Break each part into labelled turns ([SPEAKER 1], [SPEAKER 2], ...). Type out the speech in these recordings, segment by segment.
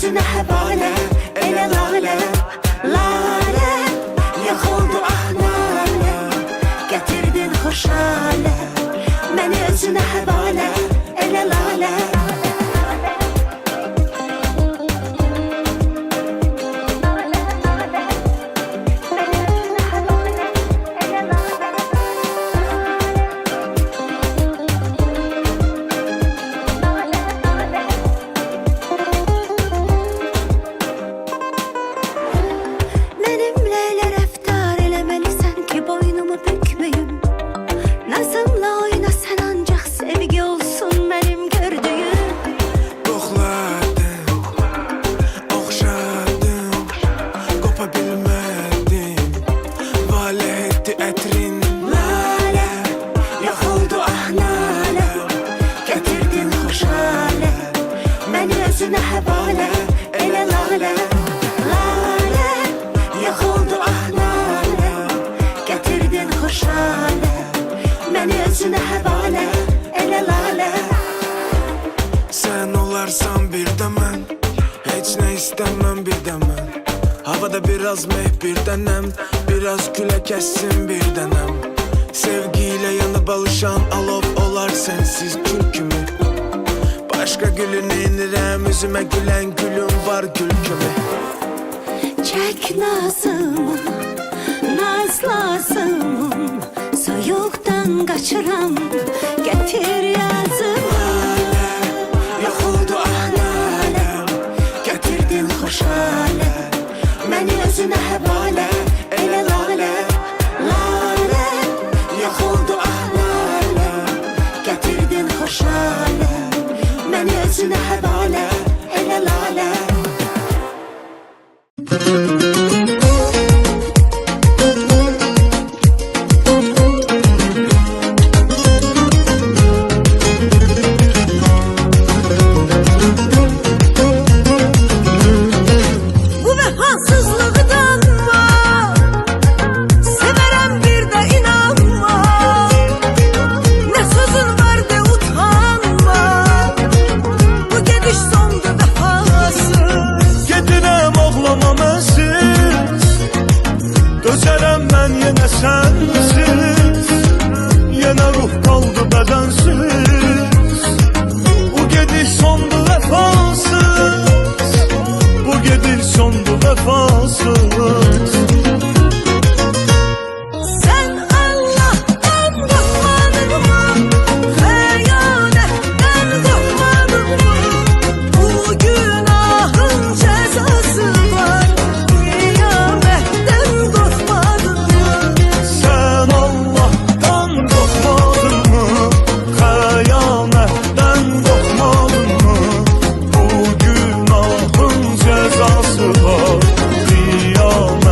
[SPEAKER 1] özünə həvalə, elə lalə, lalə. Yox oldu ah nalə, gətirdin xoşalə, məni özünə həvalə, elə lalə. Özünə həvalə, elə lalə, lalə. Yox oldu ah nalə, gətirdin xoşalə, məni özünə həvalə, elə lalə.
[SPEAKER 2] Sən olarsan bir də mən, heç nə istəməm bir də mən. Havada biraz meh bir dənəm, biraz külə kəssin bir dənəm. Sevgi ilə yanıb alışan alov olar sensiz gül kimi. Başka gülün inirəm, üzümə gülən gülüm var gül kimi.
[SPEAKER 1] Çək nazımı, nazlasımım, soyuqdan qaçıram, gətir yazımı.
[SPEAKER 2] Yox oldu ah naləm,
[SPEAKER 1] gətirdin xoşalə, məni özünə həvalə, elə lalə, lalə.
[SPEAKER 2] yox oldu ah naləm,
[SPEAKER 1] gətirdin xoşalə, məni özünə həvalə, elə lalə.
[SPEAKER 3] Bu vəfasızlıqdan var, sevərəm bir də inanma. Nə sözün var de utanma, bu gediş sondu vəfasız.
[SPEAKER 2] gedirəm oğlama mənsiz, dözərəm mən yenə sənsiz. Yenə ruh qaldı bədənsiz, bu gediş sondu vəfasız. Bu gediş sondu vəfasız.
[SPEAKER 3] Sən Allah'tan qorxmadın mı? Xəyanətdən qorxmadın mı? Bu günahın cəzası var, qiyamətdən qorxmadın mı?
[SPEAKER 2] Sən Allah'tan qorxmadın mı? Xəyanətdən qorxmadın mı? Bu günahın cəzası var, qiyamətdən qorxmadın mı?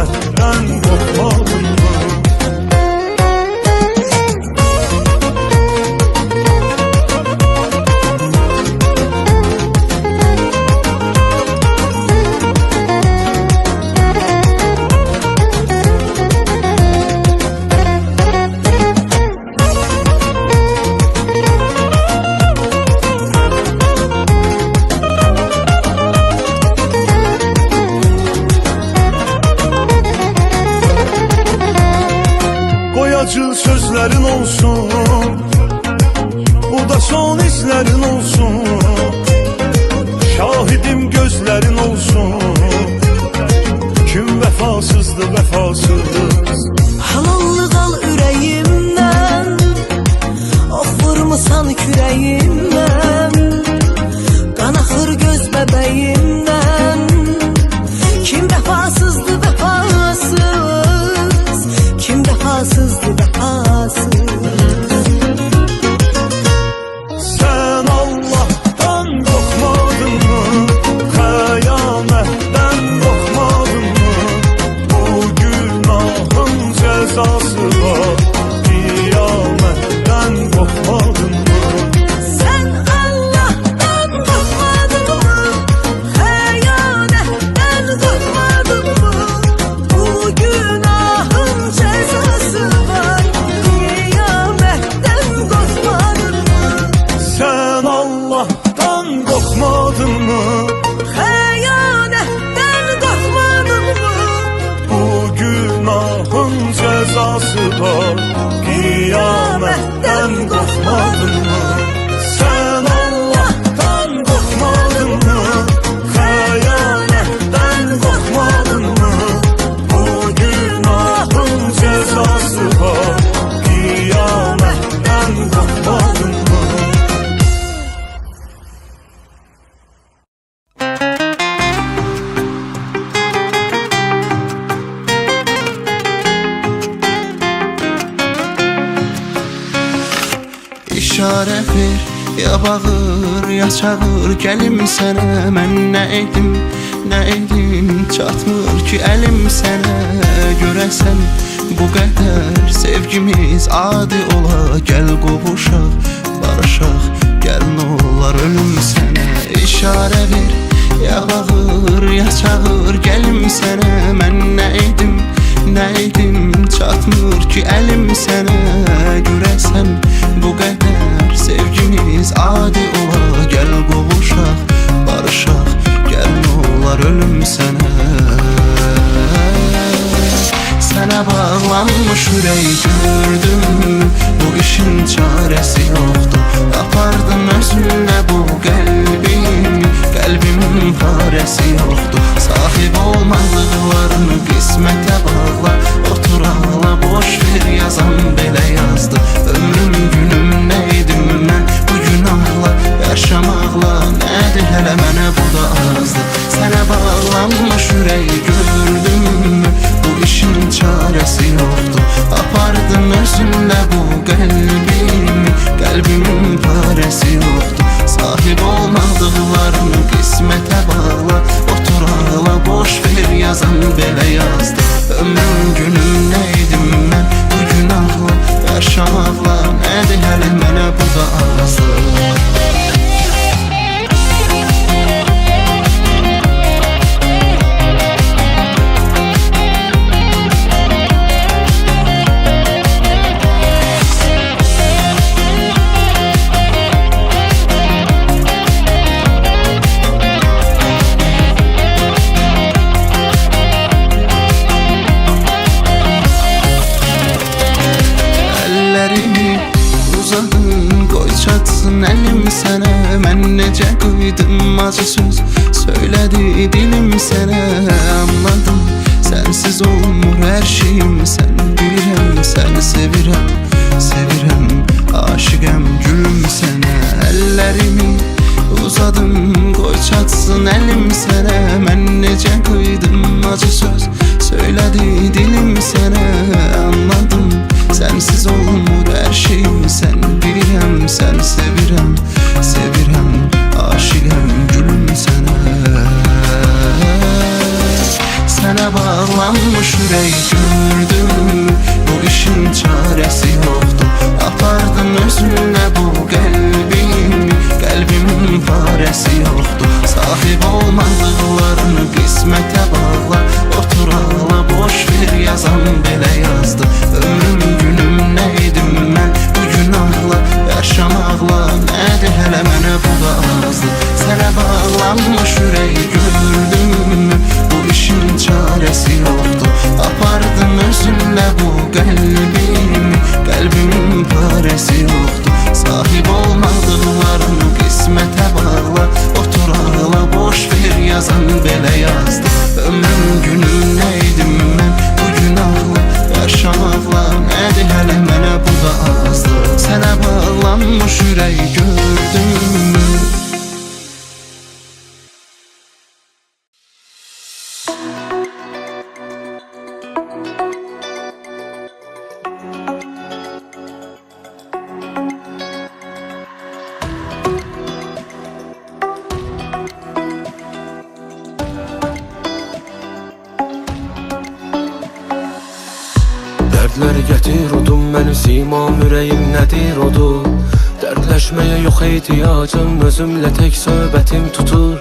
[SPEAKER 4] cezası var. Kıyametten korkmadın mı? Sen Allah'tan korkmadın mı? Kıyametten korkmadın mı? Bu günahın cezası var. Kıyametten korkmadın mı?
[SPEAKER 5] İşare ver, ya bağır, ya çağır, gəlim sənə. Mən nə edim, çatmır ki əlim sənə. Görəsən bu qədər sevgimiz adi ola. Gəl qovuşaq, barışaq, gəl nə olar ölüm sənə. İşare ver, ya bağır, ya çağır, gəlim sənə. Mən nə edim, çatmır ki əlim sənə. Görəsən bu qədər sevgimiz adi ola. Gəl qovuşaq, barışaq, gəl nə olar ölüm sənə. Sənə bağlanmış ürək gördüm, bu işin çarəsi yoxdur. Apardın özünlə bu qəlbimin parəsi yoxdur. Sahib olmadıqlarını qismətə bağla. Otur ağla, boş ver, yazan belə yazdı. Ömrüm günüm nə edim mən bu günahla. Yaşamaqla nədir hələ mənə bu da azdır. Sənə bağlanmış ürək gördüm, bu işin çarəsi yoxdur. Apardın özünlə bu qəlbimin parəsi yoxdur. Sahib olmadıqlarını qismətə bağla. Otur ağla, boş ver, yazan belə yazdı. Ömrüm günüm nə edim mən bu günahla. Yaşamaqla nədir hələ mənə bu da azdır. Əlim sənə, mən necə qıydım acı söz söylədi dilim sənə. Anladım, sənsiz olmur hər şeyim. Sən bilirəm, səni sevirəm, aşiqəm gülüm sənə. Əllərimi uzadım, qoy çatsın əlim sənə. Mən necə qıydım acı söz söylədi dilim sənə. Anladım, sənsiz olmur hər şeyim. Sən bilirəm, səni sevirəm, aşiqəm gülüm sənə. Sənə bağlanmış ürək gördüm, bu işin çarəsi yoxdur. Apardın özünlə bu qəlbimin parəsi yoxdur. Sahib olmadıqlarını qismətə bağla. Otur ağla, boş ver, yazan belə yazdı. Ömrüm günüm nə edim mən bu günahla. Yaşamaqla nədir hələ mənə bu da azdır. Sənə bağlanmış ürək gördüm, bu işin çarəsi yoxdur. Apardın özünlə bu qəlbimin parəsi yoxdur. Sahib olmadıqlarını qismətə bağla. Otur ağla, boş ver, yazan belə yazdı. Ömrüm günüm nə edim mən bu günahla. Yaşamaqla nədir hələ mənə bu da azdır. Sənə bağlanmış ürək gördüm.
[SPEAKER 2] Dərdləri gətir odum, mənim simam, ürəyim nədir odur. Dərdləşməyə yox ehtiyacım, özümlə tək söhbətim tutur.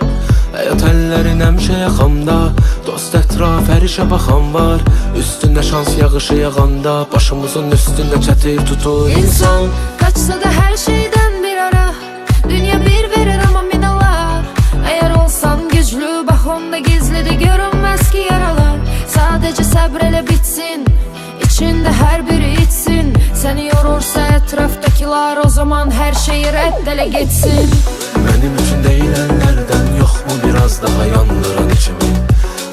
[SPEAKER 2] Həyat əllərin həmişə yaxamda, dost ətraf hər işə baxan var. Üstündə şans yağışı yağanda, başımızın üstündə çətir tutur.
[SPEAKER 6] İnsan kaçsa da her şeyden bir ara, dünya bir verir ama minalar. Eğer olsan güçlü, bak onda gizli de görünmez ki yaralar. Sadece sabreyle bitsin, içinde her biri içsin. Seni yorursa etraftakiler, o zaman her şeyi reddele geçsin.
[SPEAKER 2] Benim için değilenlerden yok mu biraz daha yandıran içimi?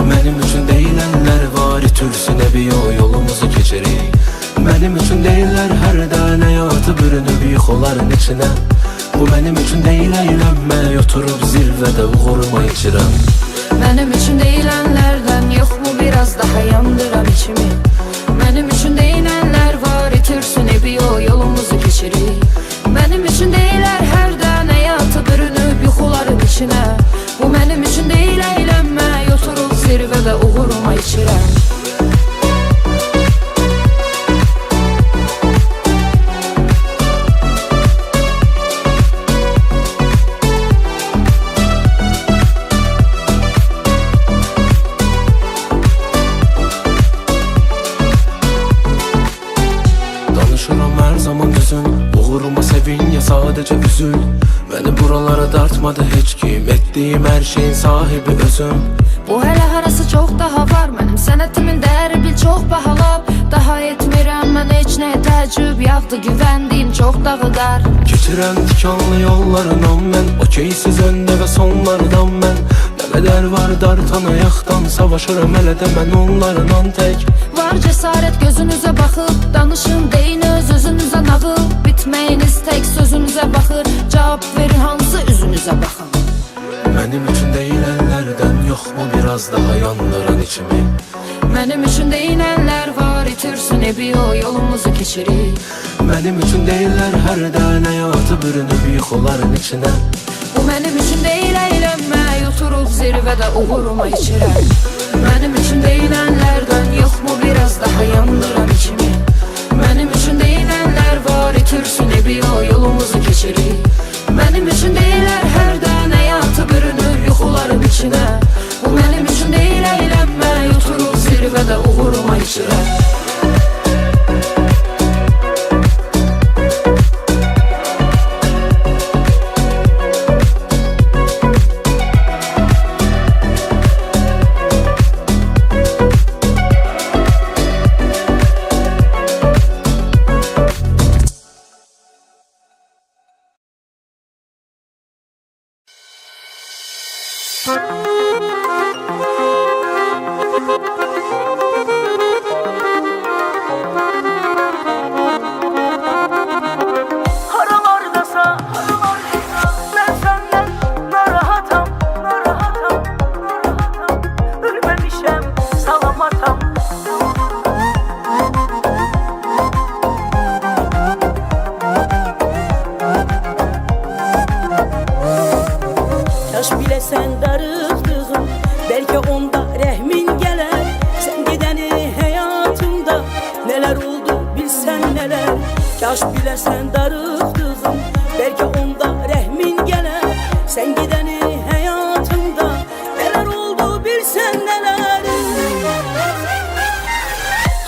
[SPEAKER 2] Benim için değilenler var itirsin bir yolumuzu geçerik. Benim için değiller her tane yatı bürünüp yıkıların içine. Bu benim için değil eğlenme, oturup zirvede uğurma içirem.
[SPEAKER 6] Benim için değilenlerden yok mu biraz daha yandıran içimi? Benim için değilenler var itirsin bir yolumuzu geçerik. Benim için değiller her tane yatı bürünüp yuxuların içine. Bu benim için değil eğlenme, oturup zirvede uğurma içirem.
[SPEAKER 2] Danışıram her zaman düzüm, uğuruma sevin ya sadece üzül. Beni buralara dartmadı hiç kim, ettiğim her şeyin sahibi özüm.
[SPEAKER 6] Bu hele harası çok daha var, benim sənətimin dəyəri bil çox bahalab. Daha etmirəm mən heç nə təəccüb, yağdı güvəndiyim çox dağıdar.
[SPEAKER 2] Keçirəm tikanlı yollarından mən, okeysiz öndə və sonlardan mən. Nə qədər var dartan ayaqdan, savaşıram hələ də mən onlarla tək.
[SPEAKER 6] Var cəsarət gözünüzə baxıb, danışın deyin öz özünüzə nağıl. Bitməyiniz tek sözünüzə baxır, cavab verin hansı üzünüzə baxın.
[SPEAKER 2] Benim için değilenlerden yok mu biraz daha yandıran içimi?
[SPEAKER 6] Benim için deyilənlər var itirsin bir yolumuzu keçirik.
[SPEAKER 2] Benim için değiller her tane yatı bürünüp yıkıların içine.
[SPEAKER 6] Bu benim için değil eğlenme, oturup zirvede uğuruma içirem. Benim için deyilənlərdən yok mu biraz daha yandıran içimi? Benim için deyilənlər var itirsin bir yolumuzu keçirik. Benim için deyilər hər tane yatı bürünür yuxuların içine. Bu benim için değil eğlenme, oturup zirvede uğuruma içirem.
[SPEAKER 3] Haralardasa ben senden narahatam, ölmemişem salamatam. Yaş bile sen darıldığım, belki onda rehmin gelir. Sen gideni hayatımda neler oldu bilsen neler. Yaş bile sen darıldığım, belki onda rehmin gelir. Sen gideni hayatımda neler oldu bilsen neler.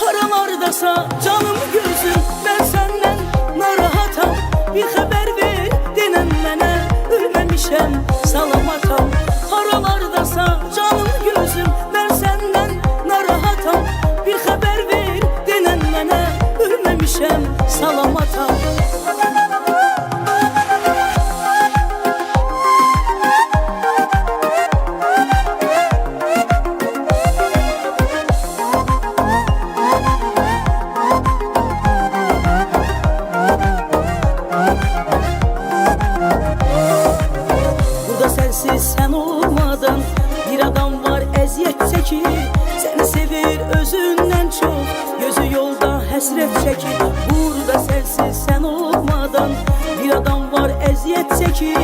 [SPEAKER 3] Haralardasa canım gözüm, ben senden narahatam. Bir haber ver denen mənə, ölmemişem salamatam. Haralardasa canım gözüm, ben senden narahatam. Bir haber ver denen mənə, ölmemişem salamatam. Burada sensiz sen olmadan bir adam var eziyet çekir. Seni sevir özünden çok, gözü yolda hasret çekir. Burada sensiz sen olmadan bir adam var eziyet çekir.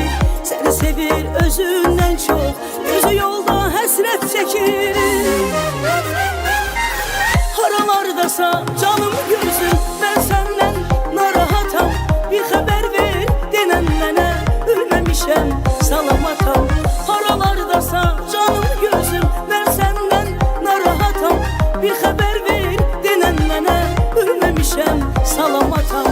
[SPEAKER 3] Seni sevir özünden çok, gözü yolda hasret çekir. Haralardasa canım gözüm, ben senden narahatam. Bir haber ver denen mənə, ölmemişem salamatam. Haralardasa canım gözüm, ben senden narahatam. Bir haber ver denen mənə, ölmemişem salamatam.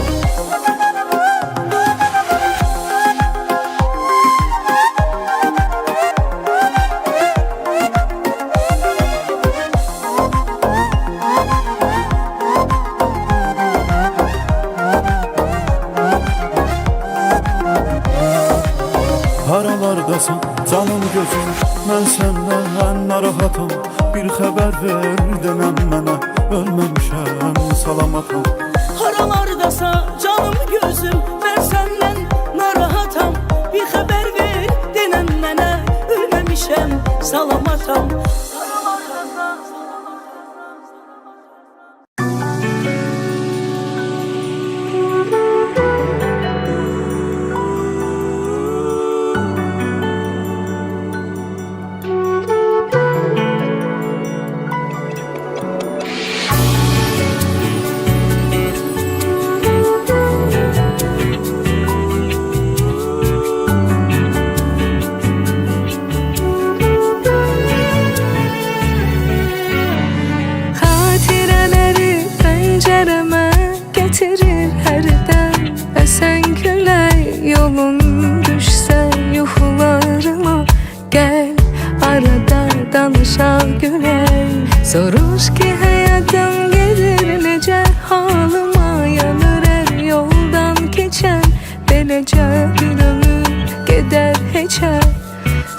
[SPEAKER 4] Mən səndən narahatam, bir xəbər ver denəm mənə. Ölməmişəm, salamatam.
[SPEAKER 3] Haralardasa canım gözüm, mən səndən narahatam. Bir xəbər ver denən mənə, ölməmişəm, salamatam.
[SPEAKER 6] Xatirələri pəncərəmə gətirir hərdən əsən külək. Yolun düşsə yuxularıma, gəl arada danışaq gülək. Soruş ki həyatım gedir necə, halıma yanır hər yoldan keçən. Beləcə bir ömür gedər heçə,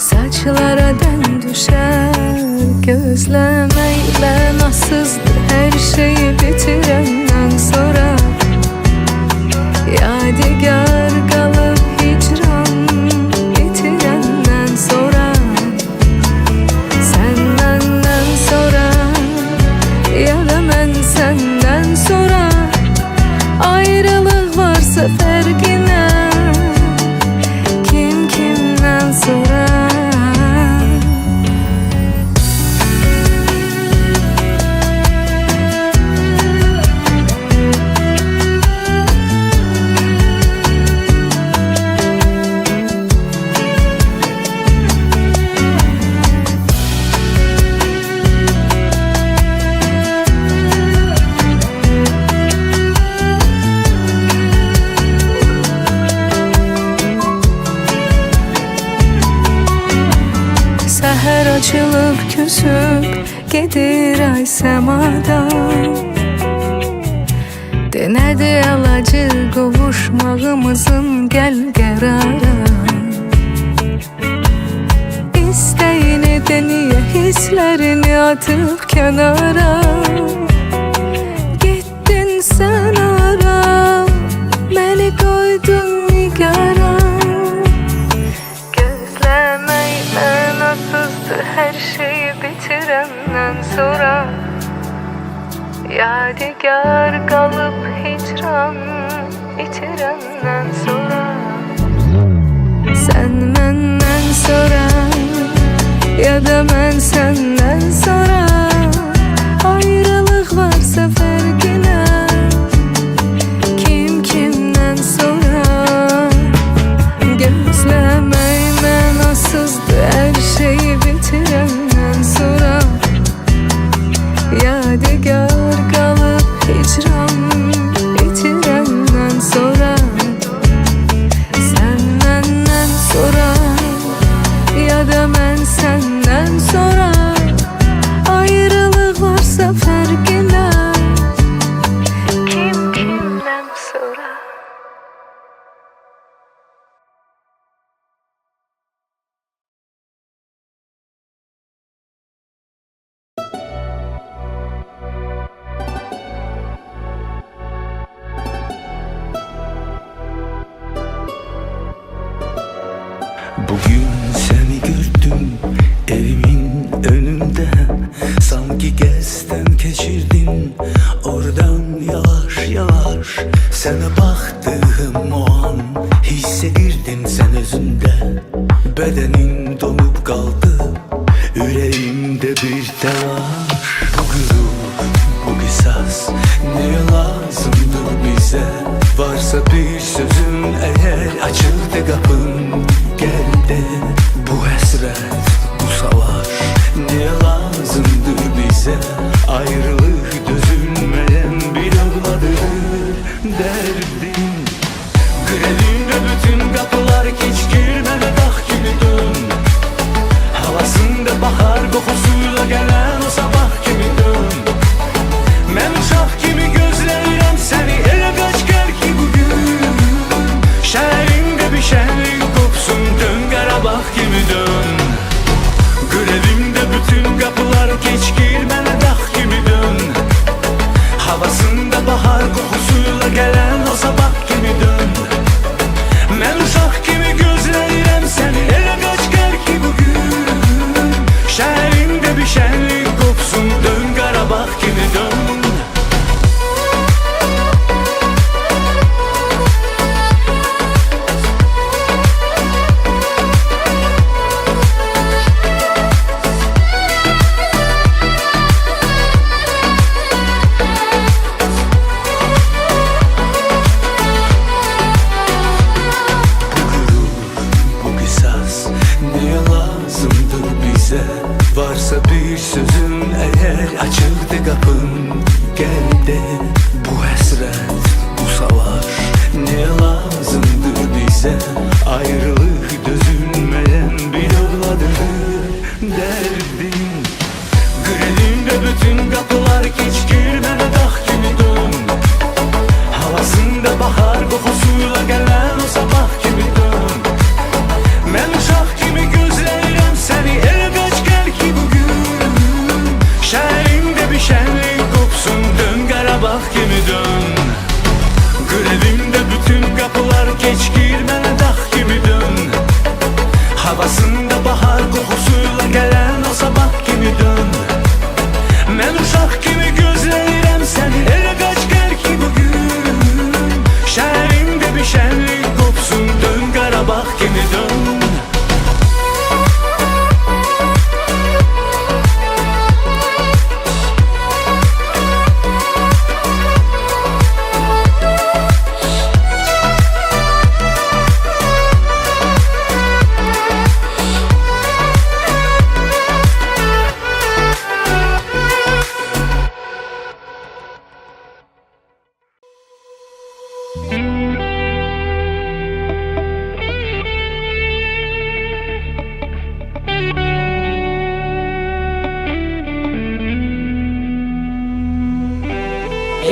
[SPEAKER 6] saçlara dən düşər. Gözləməklə nasızdır hər şeyi bitirəndən sonra. Yadigar qalıb hicran bitirəndən sonra. Sən məndən sonra, ya da mən səndən sonra. Ayrılıq varsa fərqinə, kim kimdən sonra. Səhər açılıb küsüb gedir ay səmadan. Denədir əlacı qovuşmağımızın, gəl qərara. İstəyini deniyə, hisslərini atıb kənara. Getdin sən ara, məni qoydun nigara. Gözləməklə nasızdır hər şeyi bitirəndən sonra. Yadigar qalıb hicran itirəndən sonra. Sən məndən sonra, ya da mən səndən sonra. Ayrılıq varsa fərqinə, kim kimdən sonra. Gözləməklə nasızdır hər şeyi bitirəndən sonra. Yadigar qalıb hicran itirəndən sonra. Sən məndən sonra, ya da mən səndən sonra. Ayrılıq varsa fərqinə, kim kimdən sonra.
[SPEAKER 4] Bugün seni gördüm evimin önünde. Sanki gezden geçirdin oradan yavaş yavaş. Sana baktığım o an hissedirdim sen özünde. Bedenin donup kaldı, yüreğimde bir telaş. Bu gurur, bu kısas neye lazımdır bize? Varsa bir sözüm eğer, açıldı kapın, gel de
[SPEAKER 7] bize. Varsa bir sözün eğer, açıldı kapın, gel de. Bu həsrət, bu savaş ne lazımdır bize? Ayrılık dözülmeyen bir övladıdır derdim. Gülümde bütün kapılar keçkir, mənə dağ kimi dön. Havasında bahar kokusuyla gelen o sabah gibi dön. Mən uşaq kimi gözləyirəm səni, el qaç gəl ki bugün. Şəhərimdə bir şənlik qopsun, dön Qarabağ kimi dön. Grevimdə bütün qapılar keçkir, mənə dağ kimi dön. Havasında bahar kokusuyla gelen o sabah gibi dön. Mən uşaq kimi gözləyirəm səni, el qaç gəl ki bugün. Şəhərimdə bir şənlik qopsun, dön Qarabağ kimi dön.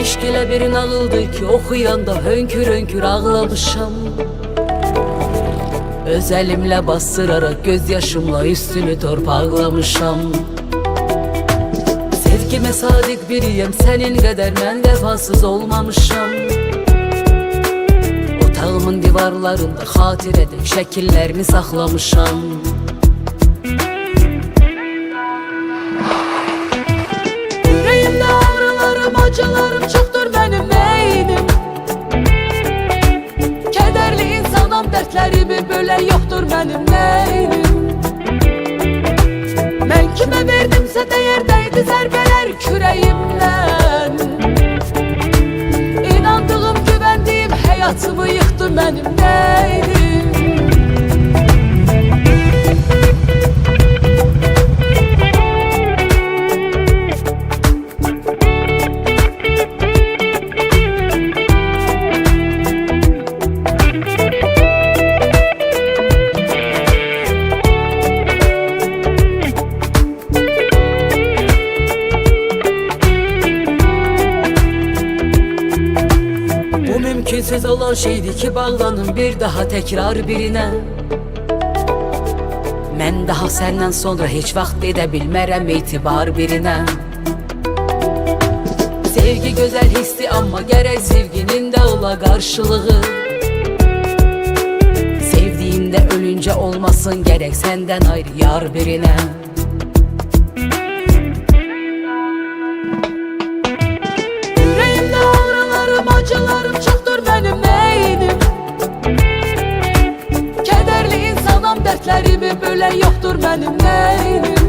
[SPEAKER 3] Eşq elə bir nağıldır ki, oxuyanda hönkür hönkür ağlamışam. Öz əlimlə bastırarak göz yaşımla üstünü torpaqlamışam. Sevgime sadiq biriyəm, sənin qədər mən vəfasız olmamışam. Otağımın divarlarında xatirədə şəkillərini saxlamışam. Yüreğimdə ağrılarım, acılarım çoxdur mənim neynim. Kədərli insanam, dərdlərimi bölən yoxdur mənim neynim. Mən kimə verdimsə dəyər dəydi zərbələr kürəyimdən. İnandığım, güvəndiyim həyatımı yıxdı mənim neynim. Mümkünsüz olan şeydi ki bağlanım bir daha tekrar birine. Mən daha səndən sonra heç vaxt edə bilmərəm etibar birinə. Sevgi gözəl hissi, amma gərək sevginin də ola qarşılığı. Sevdiyimdə ölüncə olmasın gərək səndən ayrı yar birinə. Yüreğimdə ağrılarım, acılarım çoxdur mənim neynim. Kədərli insanam, dərdlərimi bölən yoxdur mənim neynim.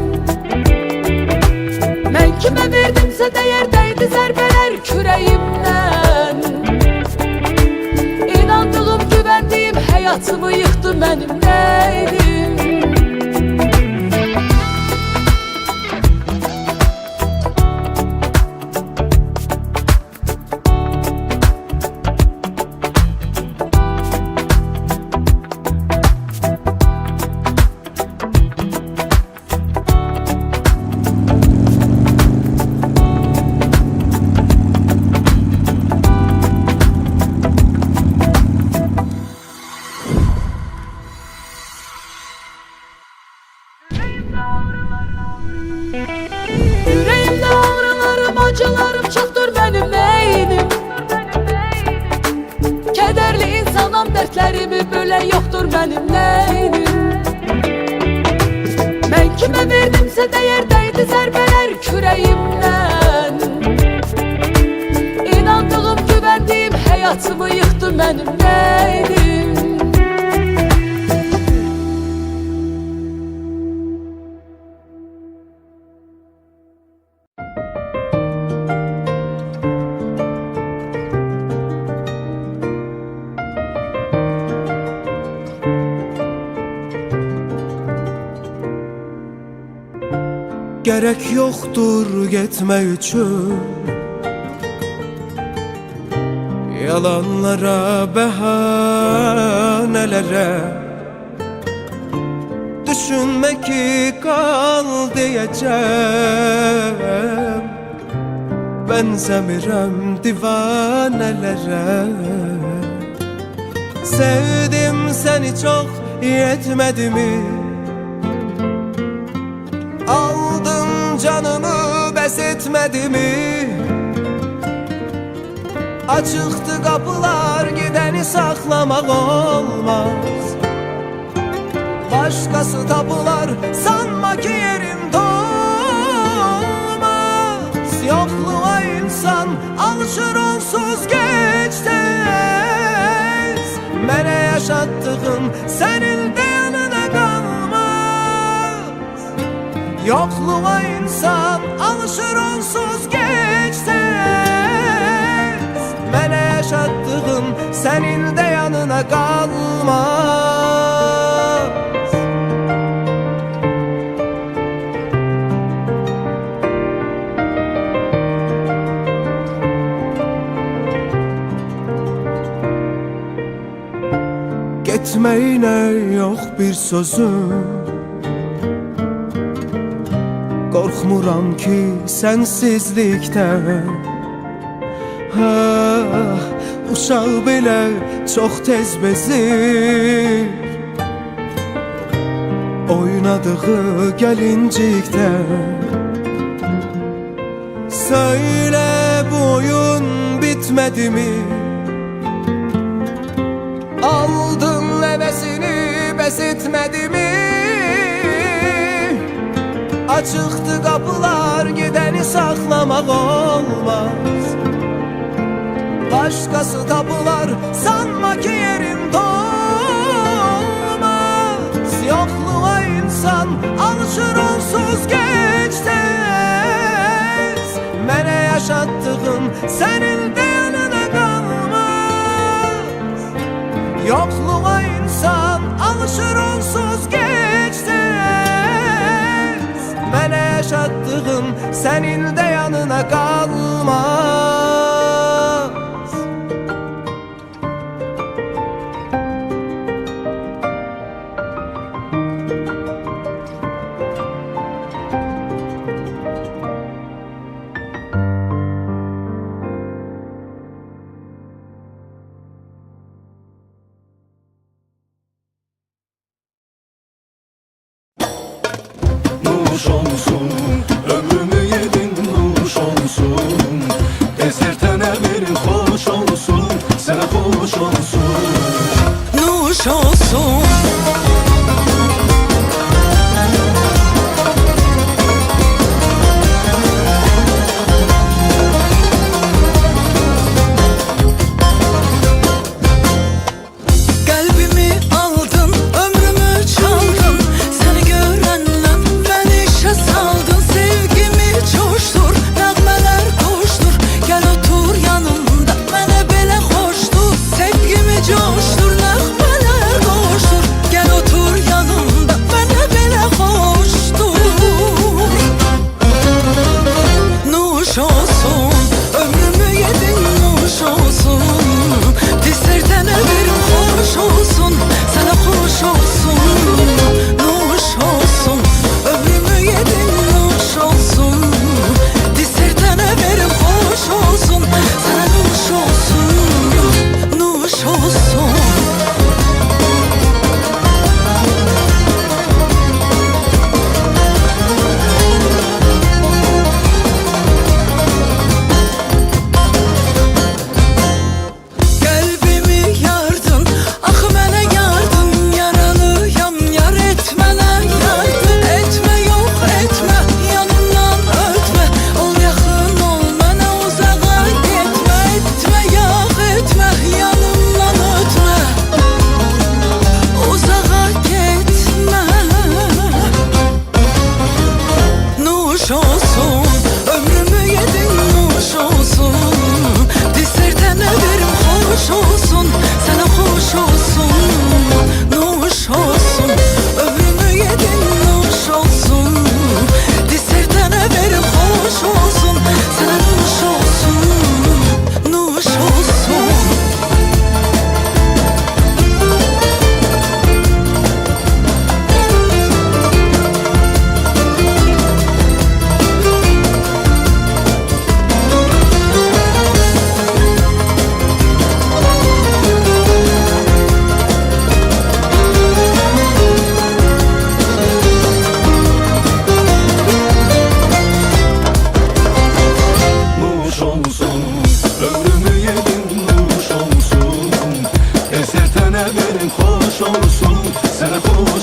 [SPEAKER 3] Mən kimə verdimsə dəyər dəydi zərbələr kürəyimdən. İnandığım, güvəndiyim həyatımı yıxdı mənim neynim. Yüreğimdə ağrılarım, acılarım çoxdur mənim neynim. Kədərli insanam, dərdlərimi bölən yoxdur mənim neynim. Mən kimə verdimsə dəyər dəydi zərbələr kürəyimdən. İnandığım, güvəndiyim həyatımı yıxdı mənim neynim.
[SPEAKER 2] gerek yoktur getme üçün. Yalanlara, bəhanələrə düşünme ki kal diyeceğim. Benzemirəm divanelere. Sevdim seni çok yetmedi mi? Aldın canımı bes etmedi mi? Açıktı kapılar, gideni saklamak olmaz. Başkası tapular, sanma ki yerim dolmaz. Yokluğa insan alışır, onsuz geç tez. Mene yaşattığın senin de yanına kalmaz. Yokluğa insan alışır, onsuz geç tez. Mene yaşattığın senin de yanına kalmaz. Gitmeyine yok bir sözüm. Korkmuram ki sensizlikten. Uşaq belə çox tez bezir. Oynadığı gəlincikdən. Söyle bu oyun bitmedi mi? Aldın nefesini bes etmedi mi? Açıktı kapılar, gideni saklamak olmaz. Başkası tapular, sanma ki yerim dolmaz. Yokluğa insan alışır, onsuz geç tez. Mene yaşattığın senin de yanına kalmaz. Yokluğa insan alışır, onsuz geç tez. Mene yaşattığın senin de yanına kalmaz.
[SPEAKER 7] Nuş olsun, ömrümü yedin nuş olsun. Ezdirtene bir hoş olsun, sana hoş olsun.
[SPEAKER 3] Nuş olsun. Kalbimi aldın, ömrümü çaldın. Seni görenle beni işe saldın. Sevgimi coştur, nəğmələr koştur. Gel otur yanımda, mənə belə xoşdur. Sevgimi coştur, nəğmələr koştur. Gel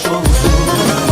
[SPEAKER 7] olsun